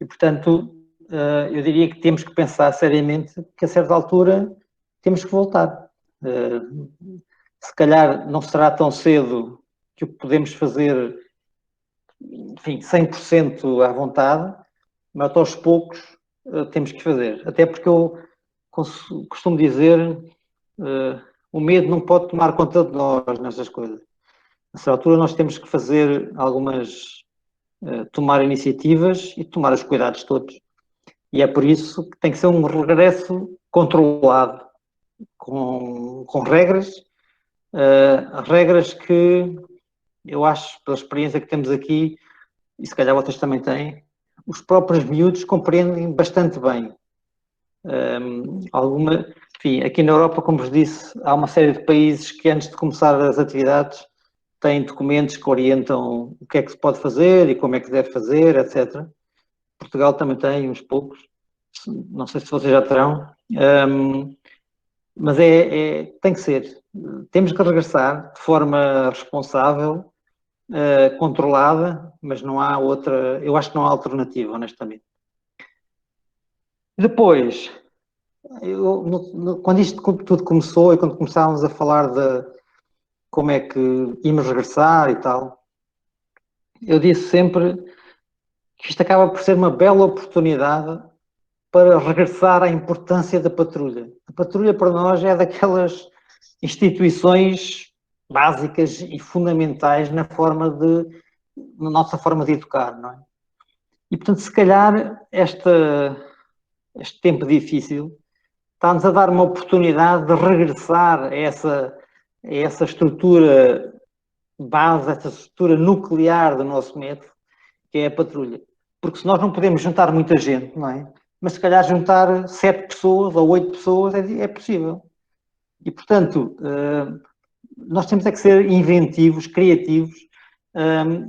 E, portanto, eu diria que temos que pensar seriamente que a certa altura temos que voltar. Se calhar não será tão cedo que o podemos fazer, enfim, 100% à vontade, mas aos poucos temos que fazer. Até porque eu costumo dizer, o medo não pode tomar conta de nós nestas coisas. Nessa altura nós temos que fazer tomar iniciativas e tomar os cuidados todos. E é por isso que tem que ser um regresso controlado, com regras, regras que eu acho, pela experiência que temos aqui, e se calhar vocês também têm, os próprios miúdos compreendem bastante bem. Enfim, aqui na Europa, como vos disse, há uma série de países que antes de começar as atividades têm documentos que orientam o que é que se pode fazer e como é que se deve fazer, etc. Portugal também tem uns poucos, não sei se vocês já terão, mas tem que ser. Temos que regressar de forma responsável, controlada, mas não há outra, eu acho que não há alternativa, honestamente. Depois, quando isto tudo começou e quando começávamos a falar de como é que íamos regressar e tal, eu disse sempre que isto acaba por ser uma bela oportunidade para regressar à importância da patrulha. A patrulha para nós é daquelas instituições básicas e fundamentais na nossa forma de educar, não é? E, portanto, se calhar este tempo difícil está-nos a dar uma oportunidade de regressar a essa estrutura base, essa estrutura nuclear do nosso método, que é a patrulha. Porque se nós não podemos juntar muita gente, não é? Mas se calhar juntar 7 pessoas ou 8 pessoas é possível. E, portanto, nós temos que ser inventivos, criativos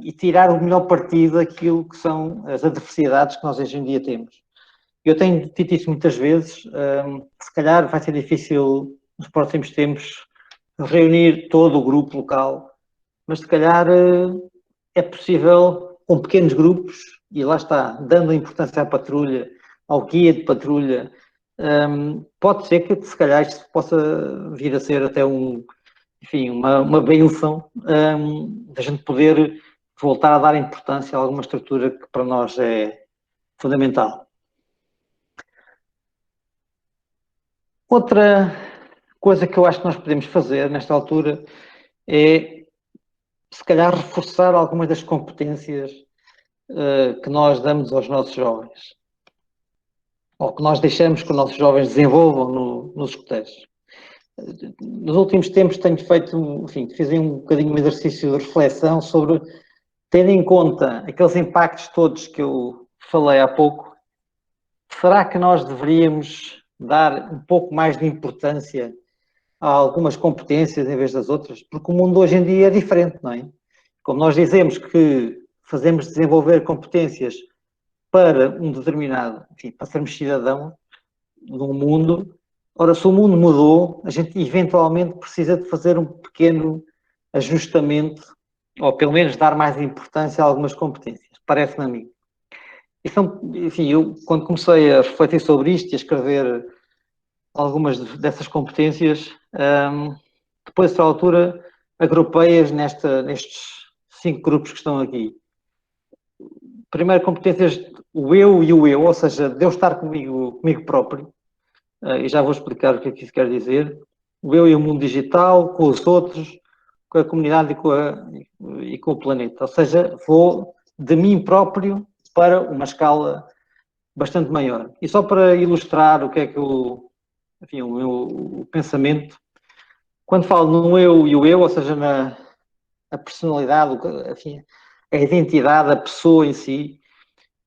e tirar o melhor partido daquilo que são as adversidades que nós hoje em dia temos. Eu tenho dito isso muitas vezes, se calhar vai ser difícil nos próximos tempos reunir todo o grupo local, mas se calhar é possível com pequenos grupos, e lá está, dando importância à patrulha, ao guia de patrulha, pode ser que se calhar isto possa vir a ser até uma benção da gente poder voltar a dar importância a alguma estrutura que para nós é fundamental. Outra coisa que eu acho que nós podemos fazer nesta altura é, se calhar, reforçar algumas das competências que nós damos aos nossos jovens, ou que nós deixamos que os nossos jovens desenvolvam nos escuteiros. Nos últimos tempos tenho feito, fiz um bocadinho um exercício de reflexão sobre, tendo em conta aqueles impactos todos que eu falei há pouco, será que nós deveríamos dar um pouco mais de importância a algumas competências em vez das outras? Porque o mundo hoje em dia é diferente, não é? Como nós dizemos que fazemos desenvolver competências para um determinado, para sermos cidadão num mundo, ora, se o mundo mudou, a gente eventualmente precisa de fazer um pequeno ajustamento, ou pelo menos dar mais importância a algumas competências, parece-me a mim. Então, eu quando comecei a refletir sobre isto e a escrever algumas dessas competências, depois, a essa altura, agrupei-as nestes 5 grupos que estão aqui. Primeiro, competências, o eu e o eu, ou seja, de eu estar comigo próprio, e já vou explicar o que é que isso quer dizer. O eu e o mundo digital, com os outros, com a comunidade e com o planeta. Ou seja, vou de mim próprio para uma escala bastante maior. E só para ilustrar o que é que o meu pensamento, quando falo no eu e o eu, ou seja, na personalidade, a identidade, a pessoa em si,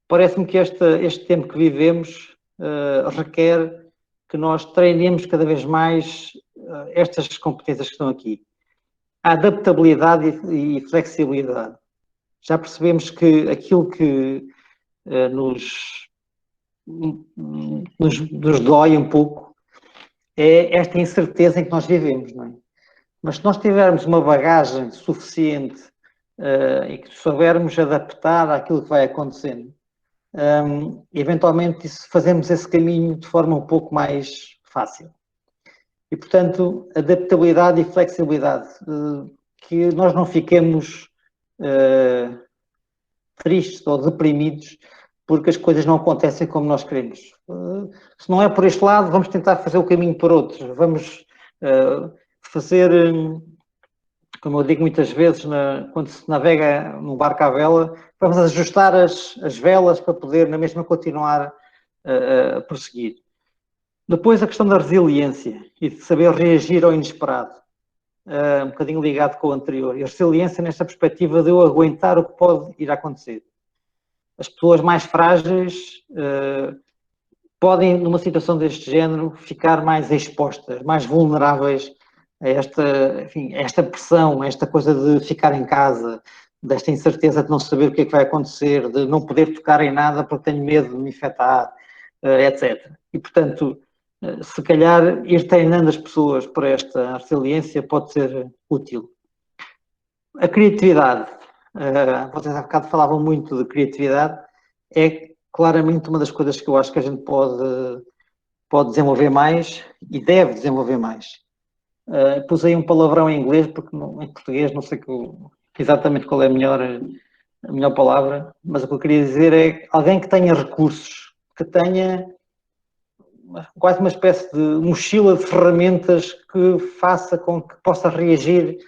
parece-me que este tempo que vivemos requer que nós treinemos cada vez mais estas competências que estão aqui. A adaptabilidade e flexibilidade. Já percebemos que aquilo que nos dói um pouco é esta incerteza em que nós vivemos, não é? Mas se nós tivermos uma bagagem suficiente e que soubermos adaptar àquilo que vai acontecendo, eventualmente fazemos esse caminho de forma um pouco mais fácil. E, portanto, adaptabilidade e flexibilidade, que nós não fiquemos tristes ou deprimidos porque as coisas não acontecem como nós queremos. Se não é por este lado, vamos tentar fazer o caminho por outros. Vamos fazer, como eu digo muitas vezes, quando se navega num barco à vela, vamos ajustar as velas para poder na mesma continuar a prosseguir. Depois a questão da resiliência e de saber reagir ao inesperado, um bocadinho ligado com o anterior. E a resiliência nesta perspectiva de eu aguentar o que pode ir a acontecer. As pessoas mais frágeis podem, numa situação deste género, ficar mais expostas, mais vulneráveis a esta pressão, a esta coisa de ficar em casa, desta incerteza de não saber o que é que vai acontecer, de não poder tocar em nada porque tenho medo de me infectar, etc. E, portanto, se calhar ir treinando as pessoas para esta resiliência pode ser útil. A criatividade. Vocês há bocado falavam muito de criatividade. É claramente uma das coisas que eu acho que a gente pode desenvolver mais e deve desenvolver mais. Pus aí um palavrão em inglês, porque em português não sei exatamente qual é a melhor palavra, mas o que eu queria dizer é alguém que tenha recursos, que tenha quase uma espécie de mochila de ferramentas que faça com que possa reagir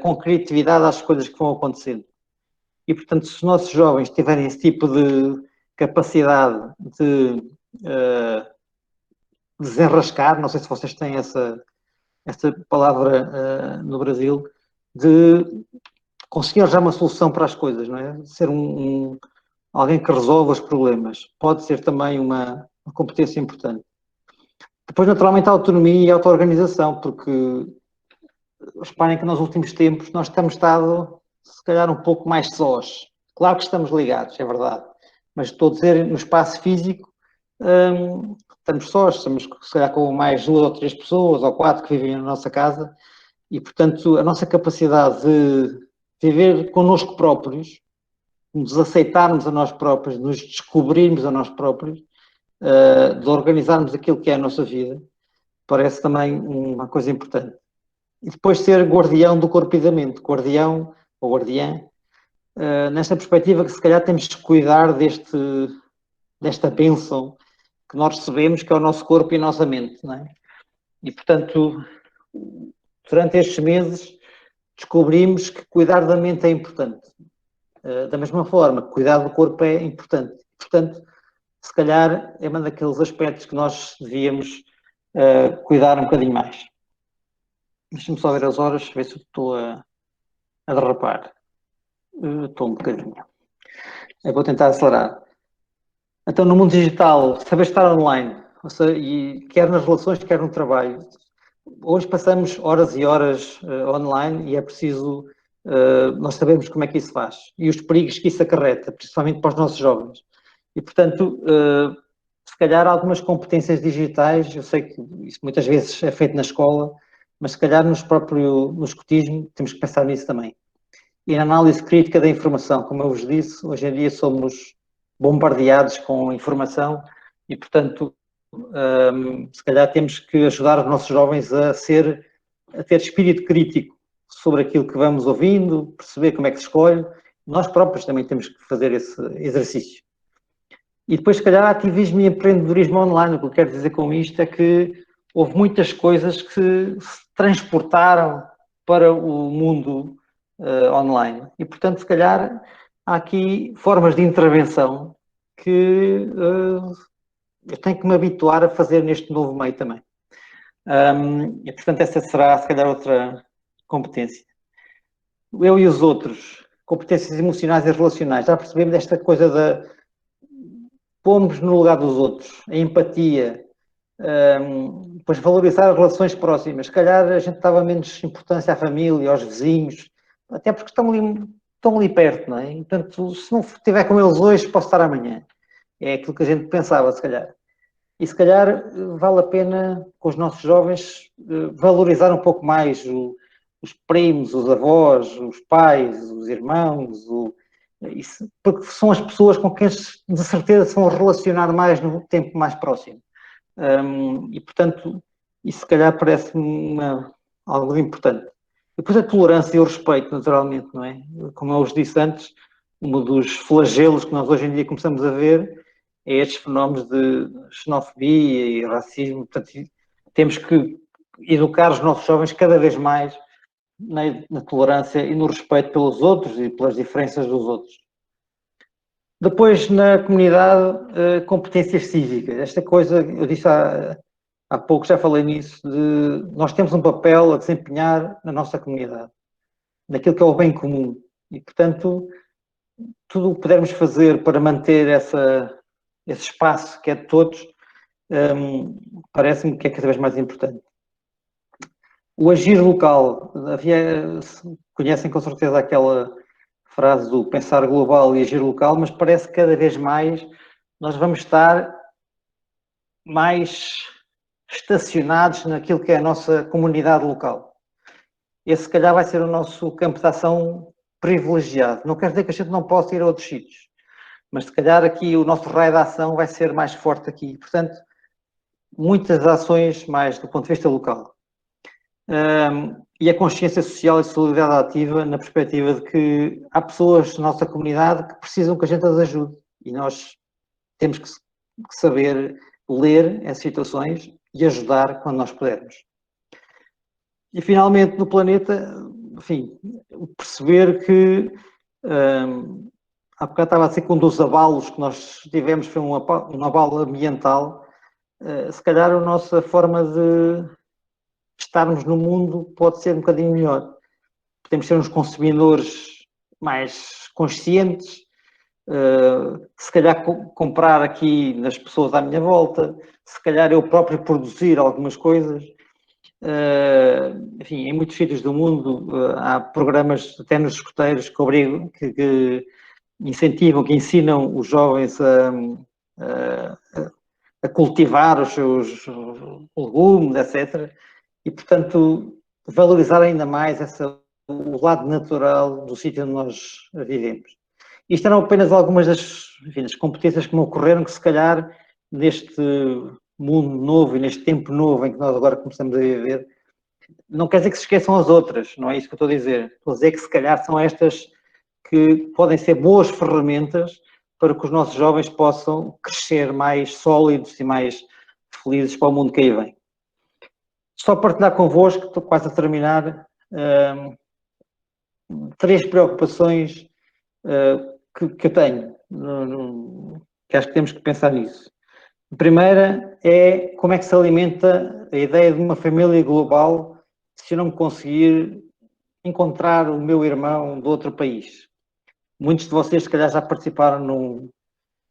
com criatividade às coisas que vão acontecendo. E, portanto, se os nossos jovens tiverem esse tipo de capacidade de desenrascar, não sei se vocês têm essa palavra no Brasil, de conseguir arranjar uma solução para as coisas, não é? Ser alguém que resolve os problemas. Pode ser também uma competência importante. Depois, naturalmente, a autonomia e a auto-organização, porque reparem que nos últimos tempos nós temos estado, se calhar, um pouco mais sós. Claro que estamos ligados, é verdade, mas estou a dizer, no espaço físico, estamos sós, estamos, se calhar, com mais 2 ou 3 pessoas, ou 4 que vivem na nossa casa, e, portanto, a nossa capacidade de viver connosco próprios, nos aceitarmos a nós próprios, nos descobrirmos a nós próprios, de organizarmos aquilo que é a nossa vida, parece também uma coisa importante. E depois ser guardião do corpo e da mente, guardião ou guardiã, nesta perspectiva que se calhar temos que cuidar desta bênção que nós recebemos, que é o nosso corpo e a nossa mente, não é? E, portanto, durante estes meses descobrimos que cuidar da mente é importante. Da mesma forma, cuidar do corpo é importante. Portanto, se calhar é um daqueles aspectos que nós devíamos cuidar um bocadinho mais. Deixa-me só ver as horas, ver se estou a derrapar. Estou um bocadinho. Eu vou tentar acelerar. Então, no mundo digital, saber estar online, ou seja, e quer nas relações, quer no trabalho. Hoje passamos horas e horas online e é preciso nós sabermos como é que isso faz e os perigos que isso acarreta, principalmente para os nossos jovens. E, portanto, se calhar algumas competências digitais, eu sei que isso muitas vezes é feito na escola, mas se calhar no escotismo temos que pensar nisso também. E na análise crítica da informação, como eu vos disse, hoje em dia somos bombardeados com informação e, portanto, se calhar temos que ajudar os nossos jovens a ter espírito crítico sobre aquilo que vamos ouvindo, perceber como é que se escolhe. Nós próprios também temos que fazer esse exercício. E depois, se calhar, ativismo e empreendedorismo online. O que eu quero dizer com isto é que houve muitas coisas que se transportaram para o mundo online. E, portanto, se calhar, há aqui formas de intervenção que eu tenho que me habituar a fazer neste novo meio também. E, portanto, essa será, se calhar, outra competência. Eu e os outros, competências emocionais e relacionais. Já percebemos esta coisa da pomos no lugar dos outros, a empatia, depois valorizar as relações próximas. Se calhar a gente dava menos importância à família, aos vizinhos, até porque estão ali perto, não é? E, portanto, se não estiver com eles hoje, posso estar amanhã. É aquilo que a gente pensava, se calhar. E se calhar vale a pena, com os nossos jovens, valorizar um pouco mais os primos, os avós, os pais, os irmãos, porque são as pessoas com quem de certeza se vão relacionar mais no tempo mais próximo. E, portanto, isso se calhar parece-me algo importante. Depois a tolerância e o respeito, naturalmente, não é? Como eu vos disse antes, um dos flagelos que nós hoje em dia começamos a ver é estes fenómenos de xenofobia e racismo. Portanto, temos que educar os nossos jovens cada vez mais na tolerância e no respeito pelos outros e pelas diferenças dos outros. Depois, na comunidade, competências cívicas. Esta coisa, eu disse há pouco, já falei nisso, de nós temos um papel a desempenhar na nossa comunidade, naquilo que é o bem comum. E, portanto, tudo o que pudermos fazer para manter esse espaço que é de todos, parece-me que é cada vez mais importante. O agir local. Conhecem com certeza aquela frase do pensar global e agir local, mas parece que cada vez mais nós vamos estar mais estacionados naquilo que é a nossa comunidade local. Esse, se calhar, vai ser o nosso campo de ação privilegiado. Não quer dizer que a gente não possa ir a outros sítios, mas se calhar aqui o nosso raio de ação vai ser mais forte aqui. Portanto, muitas ações mais do ponto de vista local. E a consciência social e solidariedade ativa na perspectiva de que há pessoas na nossa comunidade que precisam que a gente as ajude e nós temos que saber ler essas situações e ajudar quando nós pudermos. E finalmente no planeta, enfim, perceber que há bocado estava a dizer que um dos abalos que nós tivemos foi um abalo ambiental. Se calhar a nossa forma de estarmos no mundo pode ser um bocadinho melhor. Podemos ser uns consumidores mais conscientes, se calhar comprar aqui nas pessoas à minha volta, se calhar eu próprio produzir algumas coisas. Enfim, em muitos sítios do mundo há programas, até nos escoteiros, que obrigam, que incentivam, que ensinam os jovens a cultivar os seus legumes, etc. E, portanto, valorizar ainda mais o lado natural do sítio onde nós vivemos. Isto eram apenas algumas das competências que me ocorreram que, se calhar, neste mundo novo e neste tempo novo em que nós agora começamos a viver, não quer dizer que se esqueçam as outras, não é isso que eu estou a dizer. Estou a dizer que, se calhar, são estas que podem ser boas ferramentas para que os nossos jovens possam crescer mais sólidos e mais felizes para o mundo que aí vem. Só partilhar convosco, estou quase a terminar, 3 preocupações que eu tenho, que acho que temos que pensar nisso. A primeira é como é que se alimenta a ideia de uma família global se eu não conseguir encontrar o meu irmão de outro país. Muitos de vocês, se calhar, já participaram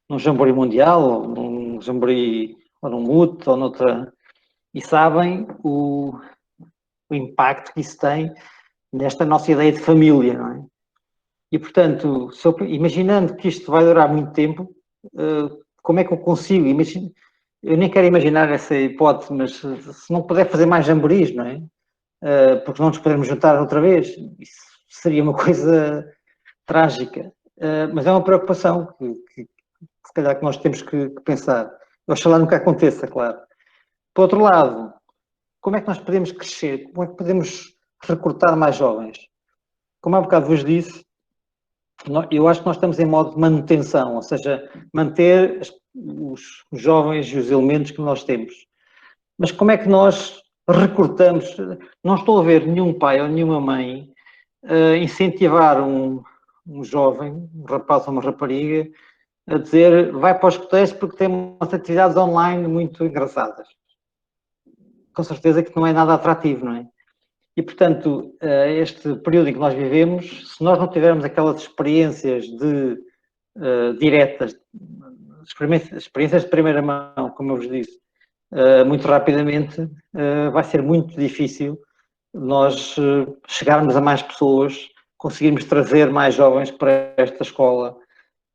num jamboree mundial, ou num jamboree, ou num MUT, ou noutra, e sabem o impacto que isso tem nesta nossa ideia de família, não é? E, portanto, imaginando que isto vai durar muito tempo, como é que eu consigo? Eu nem quero imaginar essa hipótese, mas se não puder fazer mais jamborees, não é? Porque não nos podemos juntar outra vez, isso seria uma coisa trágica. Mas é uma preocupação que se calhar que nós temos que pensar. Oxalá nunca aconteça, claro. Por outro lado, como é que nós podemos crescer? Como é que podemos recrutar mais jovens? Como há bocado vos disse, eu acho que nós estamos em modo de manutenção, ou seja, manter os jovens e os elementos que nós temos. Mas como é que nós recrutamos? Não estou a ver nenhum pai ou nenhuma mãe incentivar um jovem, um rapaz ou uma rapariga, a dizer vai para os escoteiros porque tem umas atividades online muito engraçadas. Com certeza que não é nada atrativo, não é? E, portanto, este período em que nós vivemos, se nós não tivermos aquelas experiências diretas, experiências de primeira mão, como eu vos disse, muito rapidamente, vai ser muito difícil nós chegarmos a mais pessoas, conseguirmos trazer mais jovens para esta escola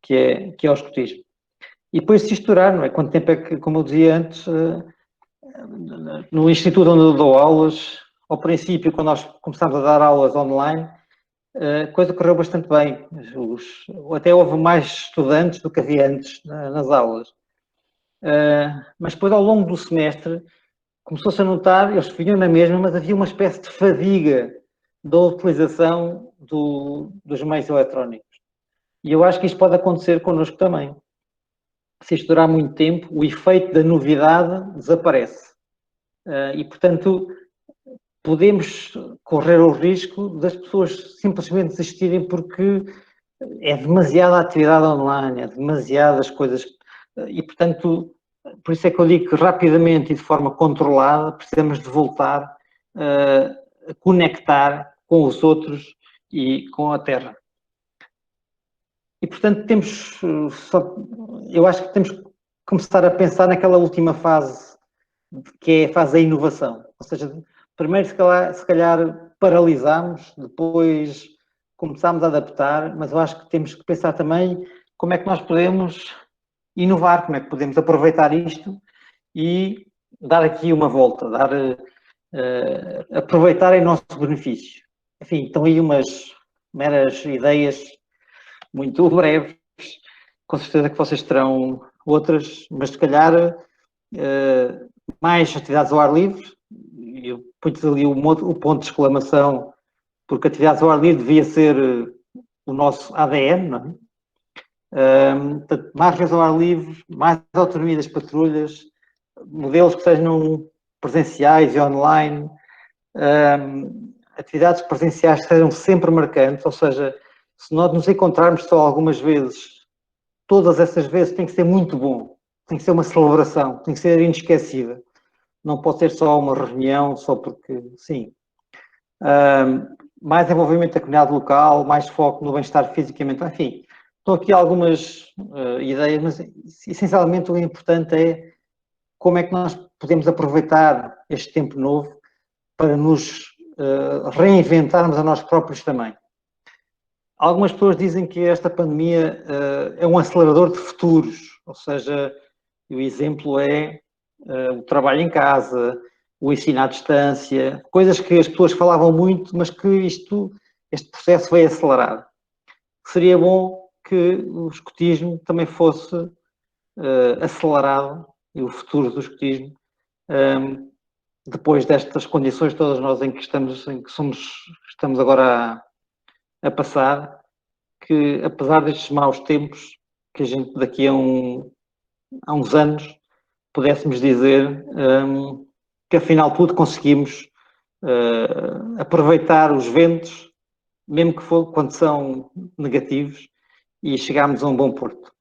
que é o escotismo. E depois se estourar, não é? Quanto tempo é que, como eu dizia antes, no instituto onde eu dou aulas, ao princípio, quando nós começámos a dar aulas online, a coisa correu bastante bem. Até houve mais estudantes do que havia antes nas aulas. Mas depois, ao longo do semestre, começou-se a notar, eles vinham na mesma, mas havia uma espécie de fadiga da utilização dos meios eletrónicos. E eu acho que isto pode acontecer connosco também. Se isto durar muito tempo, o efeito da novidade desaparece. E, portanto, podemos correr o risco das pessoas simplesmente desistirem porque é demasiada atividade online, é demasiadas coisas e, portanto, por isso é que eu digo que rapidamente e de forma controlada precisamos de voltar a conectar com os outros e com a Terra. E, portanto, eu acho que temos que começar a pensar naquela última fase, que é a fase da inovação. Ou seja, primeiro, se calhar paralisamos, depois começámos a adaptar, mas eu acho que temos que pensar também como é que nós podemos inovar, como é que podemos aproveitar isto e dar aqui uma volta, aproveitar em nosso benefício. Enfim, estão aí umas meras ideias muito breves, com certeza que vocês terão outras, mas se calhar mais atividades ao ar livre. Eu ponho ali o ponto de exclamação, porque atividades ao ar livre devia ser o nosso ADN, não é? Portanto, mais vezes ao ar livre, mais autonomia das patrulhas, modelos que sejam presenciais e online, atividades presenciais que sejam sempre marcantes, ou seja, se nós nos encontrarmos só algumas vezes, todas essas vezes tem que ser muito bom, tem que ser uma celebração, tem que ser inesquecível. Não pode ser só uma reunião, só porque, sim. Mais envolvimento da comunidade local, mais foco no bem-estar físico e mental, enfim. Estão aqui algumas ideias, mas essencialmente o importante é como é que nós podemos aproveitar este tempo novo para nos reinventarmos a nós próprios também. Algumas pessoas dizem que esta pandemia é um acelerador de futuros, ou seja, o exemplo é o trabalho em casa, o ensino à distância, coisas que as pessoas falavam muito, mas que este processo veio acelerar. Seria bom que o escotismo também fosse acelerado, e o futuro do escotismo, depois destas condições todas nós em que estamos agora a passar, que apesar destes maus tempos, que a gente daqui a uns anos pudéssemos dizer que afinal tudo conseguimos aproveitar os ventos, mesmo que for quando são negativos, e chegarmos a um bom porto.